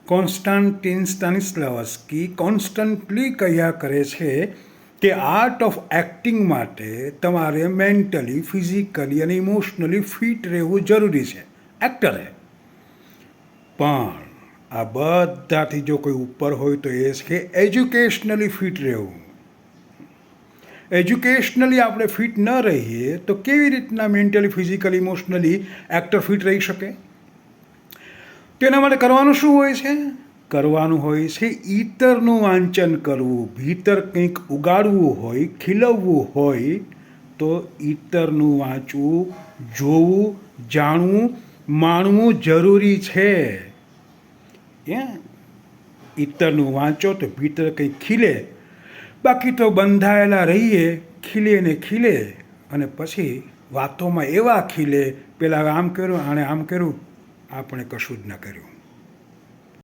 કોન્સ્ટાન્ટિન સ્ટાનિસ્લાવસ્કી constantly કહ્યા કરે છે કે આર્ટ ઓફ એક્ટિંગ માટે તમારે મેન્ટલી, ફિઝિકલી અને ઇમોશનલી ફિટ રહેવું જરૂરી છે એક્ટરે. પણ આ બધાથી જો કોઈ ઉપર હોય તો એ છે કે એજ્યુકેશનલી ફિટ રહેવું. એજ્યુકેશનલી આપણે ફિટ ન રહીએ તો કેવી રીતના mentally, physically, emotionally actor fit રહી શકે? તેના માટે કરવાનું શું હોય છે? કરવાનું હોય છે ઈતરનું વાંચન કરવું. ભીતર કંઈક ઉગાડવું હોય, ખીલવવું હોય તો ઈતરનું વાંચવું, જોવું, જાણવું, માણવું જરૂરી છે. ઈતરનું વાંચો તો ભીતર કંઈક ખીલે. બાકી તો બંધાયેલા રહીએ, ખીલે ને ખીલે અને પછી વાતોમાં એવા ખીલે, પેલા આમ કર્યું, આણે આમ કર્યું, આપણે કશું જ ન કર્યું.